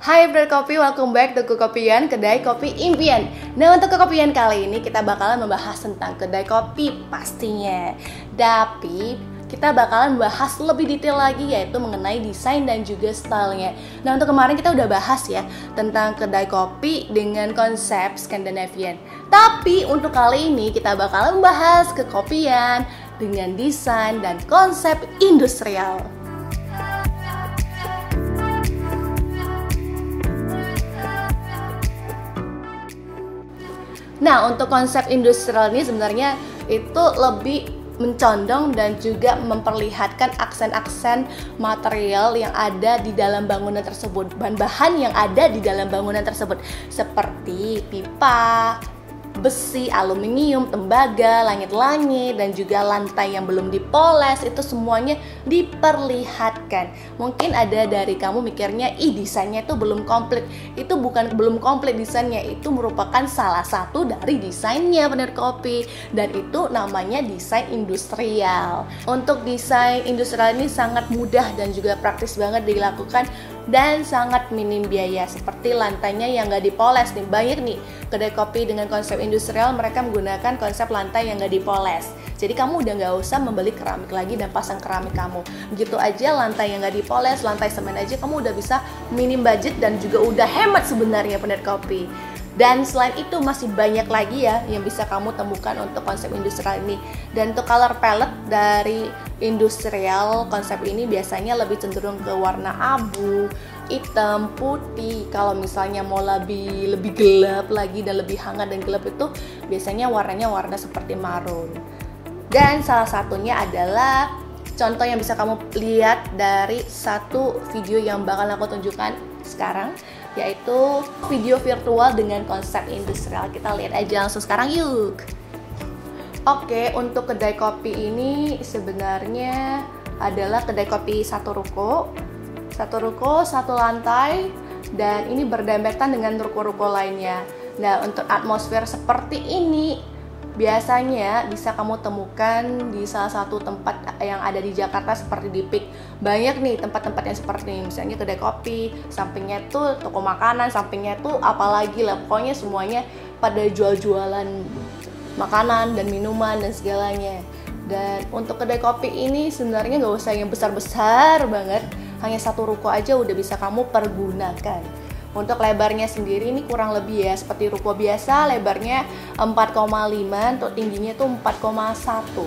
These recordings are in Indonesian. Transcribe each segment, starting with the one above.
Hai Brand Kopi, welcome back to Kekopian, kedai kopi impian. Nah, untuk kekopian kali ini kita bakalan membahas tentang kedai kopi pastinya. Tapi kita bakalan bahas lebih detail lagi, yaitu mengenai desain dan juga stylenya. Nah, untuk kemarin kita udah bahas ya tentang kedai kopi dengan konsep Scandinavian. Tapi untuk kali ini kita bakalan membahas kekopian dengan desain dan konsep industrial. Nah, untuk konsep industrial ini sebenarnya itu lebih mencondong dan juga memperlihatkan aksen-aksen material yang ada di dalam bangunan tersebut, bahan-bahan yang ada di dalam bangunan tersebut, seperti pipa, besi, aluminium, tembaga, langit-langit, dan juga lantai yang belum dipoles, itu semuanya diperlihatkan. Mungkin ada dari kamu mikirnya, desainnya itu belum komplit. Itu bukan belum komplit desainnya, itu merupakan salah satu dari desainnya bener kopi, dan itu namanya desain industrial. Untuk desain industrial ini sangat mudah dan juga praktis banget dilakukan dan sangat minim biaya, seperti lantainya yang nggak dipoles nih. Banyak nih kedai kopi dengan konsep industrial, mereka menggunakan konsep lantai yang nggak dipoles. Jadi kamu udah nggak usah membeli keramik lagi dan pasang keramik kamu. Gitu aja lantai yang nggak dipoles, lantai semen aja kamu udah bisa minim budget dan juga udah hemat sebenarnya pendek kopi. Dan selain itu masih banyak lagi ya yang bisa kamu temukan untuk konsep industrial ini. Dan untuk color palette dari industrial konsep ini biasanya lebih cenderung ke warna abu, hitam, putih. Kalau misalnya mau lebih gelap lagi dan lebih hangat dan gelap itu biasanya warnanya warna seperti marun. Dan salah satunya adalah contoh yang bisa kamu lihat dari satu video yang bakal aku tunjukkan sekarang, yaitu video virtual dengan konsep industrial. Kita lihat aja langsung sekarang yuk. Oke, untuk kedai kopi ini sebenarnya adalah kedai kopi satu ruko, satu lantai, dan ini berdempetan dengan ruko-ruko lainnya. Nah, untuk atmosfer seperti ini biasanya bisa kamu temukan di salah satu tempat yang ada di Jakarta seperti di PIK. Banyak nih tempat-tempat yang seperti ini, misalnya kedai kopi, sampingnya tuh toko makanan, sampingnya tuh apalagi lah, pokoknya semuanya pada jual-jualan makanan dan minuman dan segalanya. Dan untuk kedai kopi ini sebenarnya nggak usah yang besar-besar banget, hanya satu ruko aja udah bisa kamu pergunakan. Untuk lebarnya sendiri ini kurang lebih ya seperti ruko biasa, lebarnya 4,5, untuk tingginya tuh 4,1.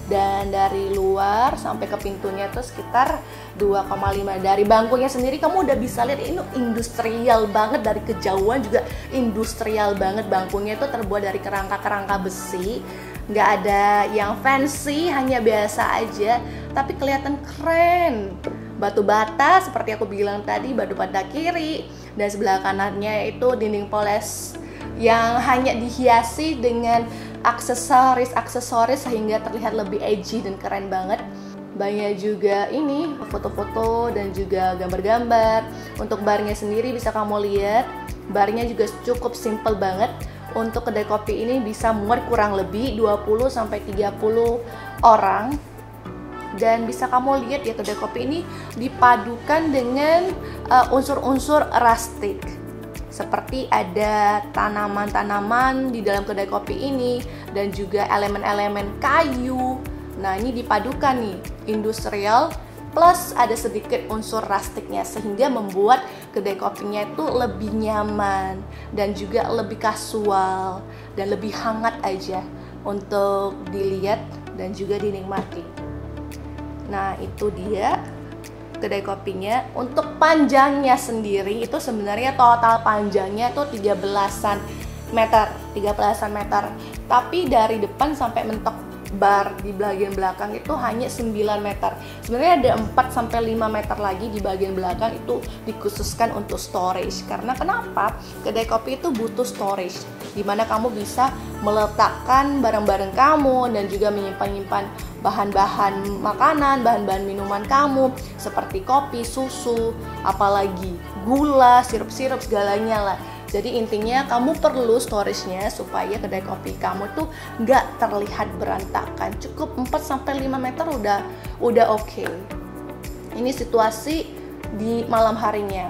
Dan dari luar sampai ke pintunya tuh sekitar 2,5. Dari bangkunya sendiri kamu udah bisa lihat ini industrial banget, dari kejauhan juga industrial banget. Bangkunya tuh terbuat dari kerangka-kerangka besi, nggak ada yang fancy, hanya biasa aja, tapi kelihatan keren. Batu bata seperti aku bilang tadi, batu bata kiri, dan sebelah kanannya itu dinding poles yang hanya dihiasi dengan aksesoris sehingga terlihat lebih edgy dan keren banget. Banyak juga ini foto-foto dan juga gambar-gambar. Untuk barnya sendiri bisa kamu lihat, barnya juga cukup simple banget. Untuk kedai kopi ini bisa muat kurang lebih 20-30 orang. Dan bisa kamu lihat ya, kedai kopi ini dipadukan dengan unsur-unsur rustic, seperti ada tanaman-tanaman di dalam kedai kopi ini dan juga elemen-elemen kayu. Nah, ini dipadukan nih, industrial plus ada sedikit unsur rustiknya, sehingga membuat kedai kopinya itu lebih nyaman dan juga lebih kasual dan lebih hangat aja untuk dilihat dan juga dinikmati. Nah, itu dia kedai kopinya. Untuk panjangnya sendiri itu sebenarnya total panjangnya tuh 13-an meter. Tapi dari depan sampai mentok bar di bagian belakang itu hanya 9 meter. Sebenarnya ada 4-5 meter lagi di bagian belakang itu dikhususkan untuk storage. Karena kenapa? Kedai kopi itu butuh storage, dimana kamu bisa meletakkan barang-barang kamu dan juga menyimpan bahan-bahan makanan, bahan-bahan minuman kamu seperti kopi, susu, apalagi gula, sirup-sirup segalanya lah. Jadi intinya kamu perlu storage-nya supaya kedai kopi kamu tuh nggak terlihat berantakan. Cukup 4-5 meter udah oke. Ini situasi di malam harinya.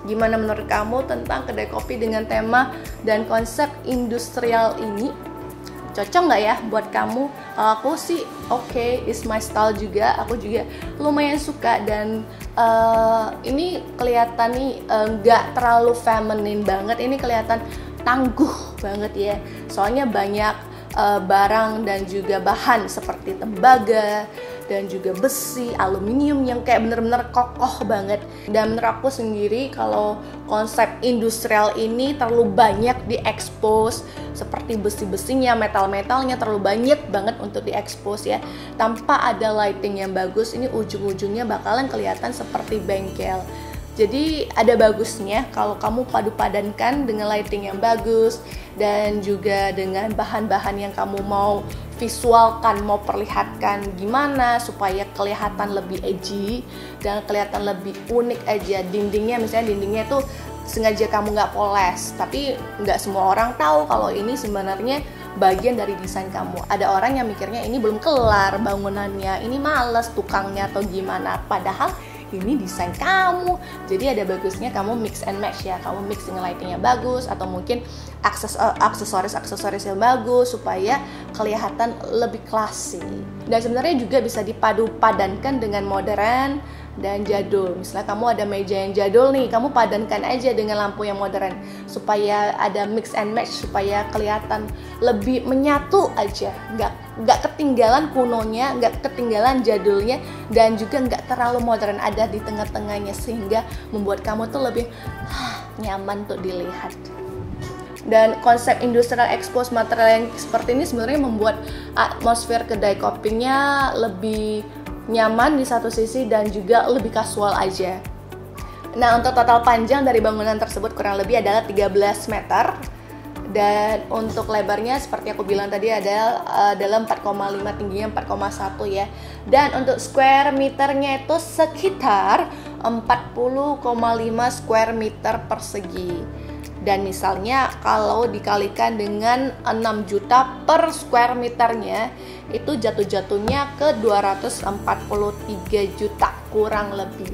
Gimana menurut kamu tentang kedai kopi dengan tema dan konsep industrial ini? Cocok nggak ya buat kamu? Kalau aku sih oke, it's my style juga. Aku juga lumayan suka dan ini kelihatan nih nggak terlalu feminine banget. Ini kelihatan tangguh banget ya. Soalnya banyak barang dan juga bahan seperti tembaga dan juga besi, aluminium yang kayak bener-bener kokoh banget. Dan menurut aku sendiri kalau konsep industrial ini terlalu banyak diekspos, seperti besi-besinya, metal-metalnya terlalu banyak banget untuk diekspos ya. Tanpa ada lighting yang bagus, ini ujung-ujungnya bakalan kelihatan seperti bengkel. Jadi ada bagusnya kalau kamu padu-padankan dengan lighting yang bagus dan juga dengan bahan-bahan yang kamu mau visualkan, mau perlihatkan gimana supaya kelihatan lebih edgy dan kelihatan lebih unik aja. Dindingnya misalnya dindingnya itu sengaja kamu nggak poles, tapi nggak semua orang tahu kalau ini sebenarnya bagian dari desain kamu. Ada orang yang mikirnya ini belum kelar bangunannya, ini males tukangnya atau gimana, padahal ini desain kamu. Jadi ada bagusnya kamu mix and match ya. Kamu mix dengan lightingnya bagus atau mungkin aksesoris yang bagus supaya kelihatan lebih klasik. Dan sebenarnya juga bisa dipadu padankan dengan modern dan jadul. Misalnya kamu ada meja yang jadul nih, kamu padankan aja dengan lampu yang modern supaya ada mix and match, supaya kelihatan lebih menyatu aja, nggak ketinggalan kunonya, nggak ketinggalan jadulnya, dan juga nggak terlalu modern, ada di tengah-tengahnya sehingga membuat kamu tuh lebih nyaman untuk dilihat. Dan konsep industrial expose material yang seperti ini sebenarnya membuat atmosfer kedai kopinya lebih nyaman di satu sisi dan juga lebih kasual aja. Nah, untuk total panjang dari bangunan tersebut kurang lebih adalah 13 meter. Dan untuk lebarnya seperti aku bilang tadi adalah 4,5, tingginya 4,1 ya. Dan untuk square meternya itu sekitar 40,5 square meter persegi. Dan misalnya kalau dikalikan dengan 6 juta per square meternya, itu jatuh-jatuhnya ke 243 juta kurang lebih.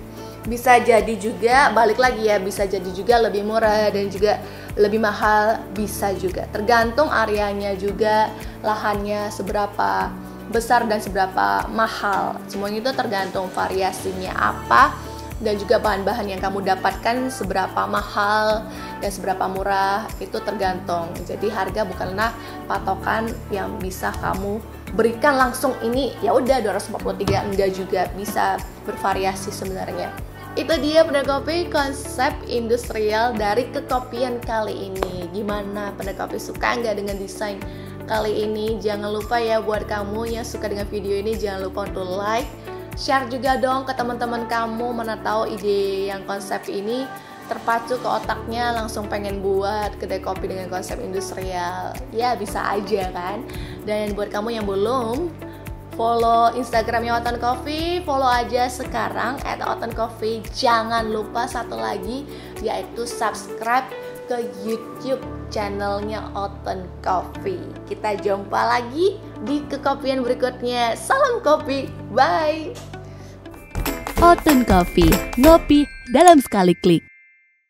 Bisa jadi juga, balik lagi ya, bisa jadi juga lebih murah dan juga lebih mahal, bisa juga. Tergantung areanya juga, lahannya seberapa besar dan seberapa mahal. Semuanya itu tergantung variasinya apa dan juga bahan-bahan yang kamu dapatkan seberapa mahal dan seberapa murah, itu tergantung. Jadi harga bukanlah patokan yang bisa kamu berikan langsung ini ya udah 243, enggak juga, bisa bervariasi sebenarnya. Itu dia Pendek Kopi konsep industrial dari kekopian kali ini. Gimana Pendek Kopi, suka nggak dengan desain kali ini? Jangan lupa ya buat kamu yang suka dengan video ini, jangan lupa untuk like, share juga dong ke teman-teman kamu, mana tahu ide yang konsep ini terpacu ke otaknya, langsung pengen buat kedai kopi dengan konsep industrial. Ya bisa aja kan. Dan buat kamu yang belum follow Instagramnya Oten Coffee, follow aja sekarang @otencoffee. Jangan lupa satu lagi, yaitu subscribe ke YouTube channelnya Oten Coffee. Kita jumpa lagi di kekopian berikutnya. Salam kopi, bye. Oten Coffee, ngopi dalam sekali klik.